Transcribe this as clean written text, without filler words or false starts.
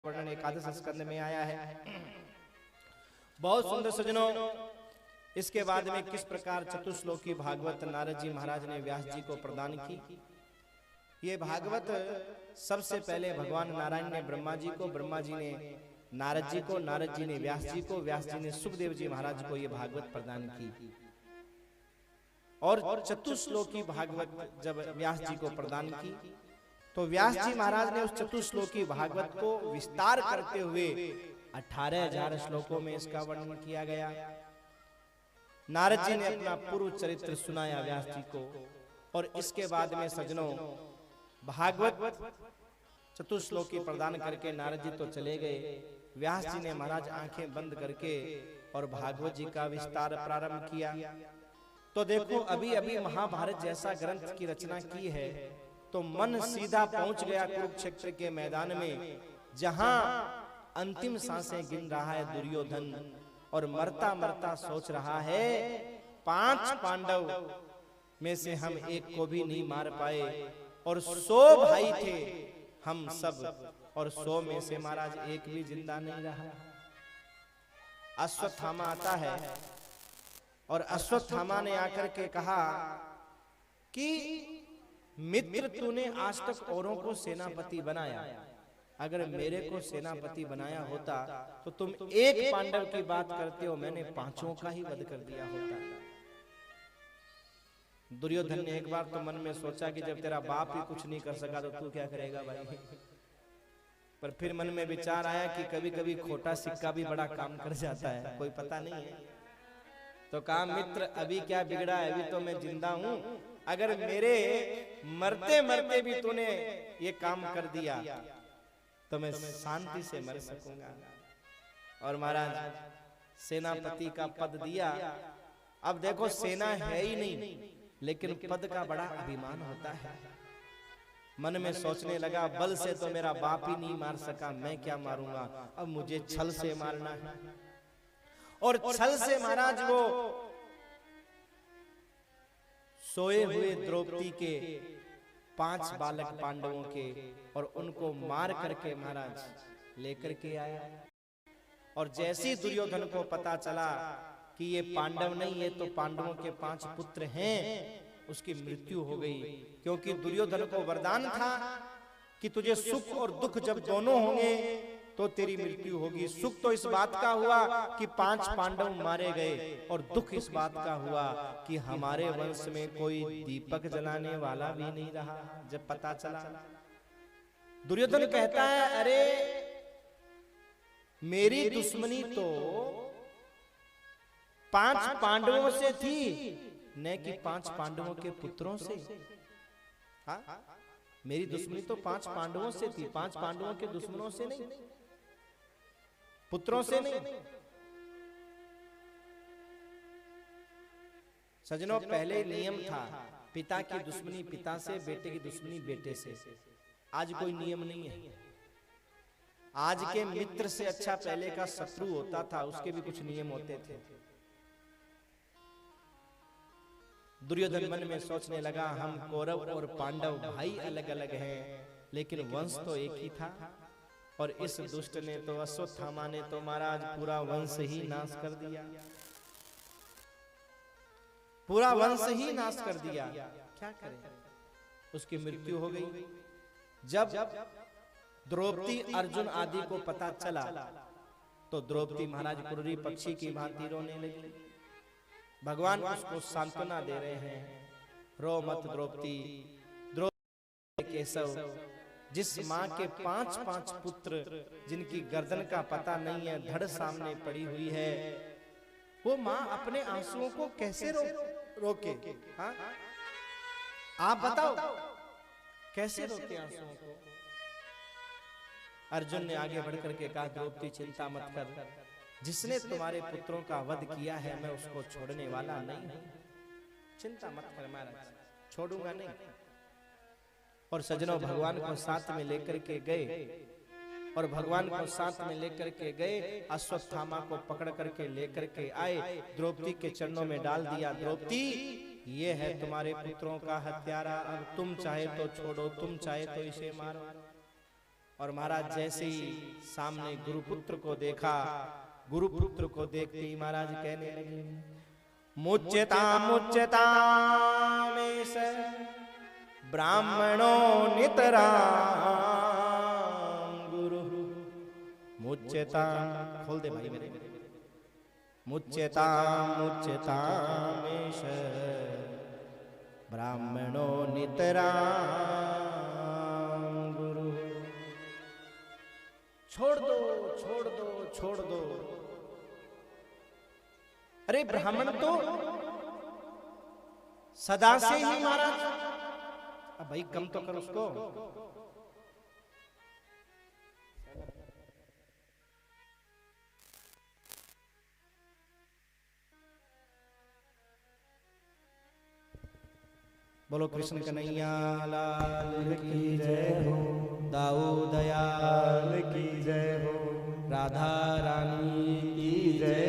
वर्णन एकादश स्कंद में आया है। बहुत सुंदर सजनों, इसके बाद में किस प्रकार चतुश्लोकी भागवत नारद जी महाराज ने व्यास जी को प्रदान की। ये भागवत सबसे पहले भगवान नारायण ने ब्रह्मा जी को, ब्रह्मा जी ने नारद जी को, नारद जी ने व्यास जी को, व्यास जी ने सुखदेव जी महाराज को ये भागवत प्रदान की। और चतुश्लोकी भागवत जब व्यास जी को प्रदान की तो व्यास जी महाराज ने उस चतुश्लोकी भागवत को विस्तार करते हुए 18,000 श्लोकों में इसका वर्णन किया गया। नारद जी ने अपना पूर्व चरित्र सुनाया व्यास जी को। और इसके बाद में सजनों भागवत चतुश्लोकी प्रदान करके नारद जी तो चले गए। व्यास जी ने महाराज आंखें बंद करके और भागवत जी का विस्तार प्रारंभ किया। तो देखो अभी अभी महाभारत जैसा ग्रंथ की रचना की है तो मन सीधा पहुंच गया कुरुक्षेत्र के मैदान में, जहां अंतिम सांसें गिन रहा है दुर्योधन और मरता मरता सोच रहा है 5 पांडव में से हम एक को भी नहीं मार पाए और 100 भाई थे हम सब, और 100 में से महाराज एक भी जिंदा नहीं रहा। अश्वत्थामा आता है और अश्वत्थामा ने आकर के कहा कि मित्र तूने आज तक औरों को सेनापति बनाया, अगर मेरे को सेनापति बनाया होता तो तुम एक पांडव की बात करते हो, मैंने 5 का ही वध कर दिया होता। दुर्योधन ने एक बार तो मन में सोचा कि जब तेरा बाप ही कुछ नहीं कर सका तो तू क्या करेगा भाई। पर फिर मन में विचार आया कि कभी कभी खोटा सिक्का भी बड़ा काम कर जाता है, कोई पता नहीं है। तो कहा मित्र अभी क्या बिगड़ा है, अभी तो मैं जिंदा हूं, अगर मेरे मरते मरते भी तूने ये काम कर दिया तो मैं शांति से मर सकूंगा। और महाराज सेनापति का पद दिया। अब देखो सेना है ही नहीं लेकिन पद का बड़ा अभिमान होता है। मन में सोचने लगा बल से तो मेरा बाप ही नहीं मार सका, मैं क्या मारूंगा, अब मुझे छल से मारना है। और छल से महाराज वो सोए हुए द्रौपदी के 5 बालक पांडवों के और उनको मार करके महाराज लेकर के आया। और जैसे दुर्योधन को पता चला कि ये पांडव नहीं, ये तो पांडवों के 5 पुत्र हैं, उसकी मृत्यु हो गई। क्योंकि दुर्योधन को वरदान था कि तुझे सुख और दुख जब दोनों होंगे तो तेरी मृत्यु होगी। सुख तो इस बात का हुआ कि 5 पांडव मारे गए, और दुख इस बात का हुआ कि हमारे वंश में कोई दीपक जलाने वाला भी नहीं रहा। जब पता चला दुर्योधन कहता है अरे मेरी दुश्मनी तो 5 पांडवों से थी, न कि 5 पांडवों के पुत्रों से। हाँ? मेरी दुश्मनी तो 5 पांडवों से थी, 5 पांडवों के दुश्मनों से नहीं, पुत्रों से नहीं। सजनों पहले नियम था पिता की दुश्मनी पिता से, बेटे की दुश्मनी बेटे से। आज कोई नियम नहीं है। आज के मित्र से अच्छा पहले का शत्रु होता था, उसके भी कुछ नियम होते थे। दुर्योधन मन में सोचने लगा हम कौरव और पांडव भाई अलग अलग हैं लेकिन वंश तो एक ही था। और इस दुष्ट ने तो अश्वत्थामा ने तो महाराज पूरा वंश ही नाश कर दिया, पूरा वंश ही नाश कर दिया। क्या करें, उसकी मृत्यु हो गई। जब द्रौपदी अर्जुन आदि को पता चला तो द्रौपदी महाराज कुर्री पक्षी की भांति रोने लगी। भगवान उसको सांत्वना दे रहे हैं, रो मत द्रौपदी, द्रौपदी केशव, जिस माँ के 5 पुत्र जिनकी गर्दन का पता नहीं है, धड़ सामने पड़ी हुई है, वो माँ अपने आंसुओं को कैसे रोके? हाँ? आप बताओ कैसे रोके आंसुओं को? अर्जुन ने आगे बढ़कर के कहा द्रौपदी चिंता मत कर, जिसने तुम्हारे पुत्रों का वध किया है मैं उसको छोड़ने वाला नहीं हूं, चिंता मत कर महाराज, छोड़ूंगा नहीं। और सजनों भगवान को साथ में लेकर के गए, और भगवान को साथ में लेकर के गए, अश्वत्थामा को पकड़ करके लेकर के आए, द्रौपदी के चरणों में डाल दिया। द्रौपदी ये है तुम्हारे पुत्रों का हत्यारा, अब तुम चाहे तो छोड़ो, तुम चाहे तो इसे मारो। और महाराज जैसे ही सामने गुरुपुत्र को देखा, गुरुपुत्र को देखते ही महाराज कहने लगे, मुच्यता मुच्यता में से ब्राह्मणों नितरां गुरु। मुच्यता, खोल दे भाई मेरे। मुच्यता मुच्यता में से ब्राह्मणों नितरां गुरु। छोड़ दो छोड़ दो छोड़ दो। अरे ब्राह्मण तो सदा से ही महाराज, अब भाई कम तो कर उसको। बोलो कृष्ण कन्हैया लाल की जय हो, दाऊ दयाल की जय हो, राधा रानी की जय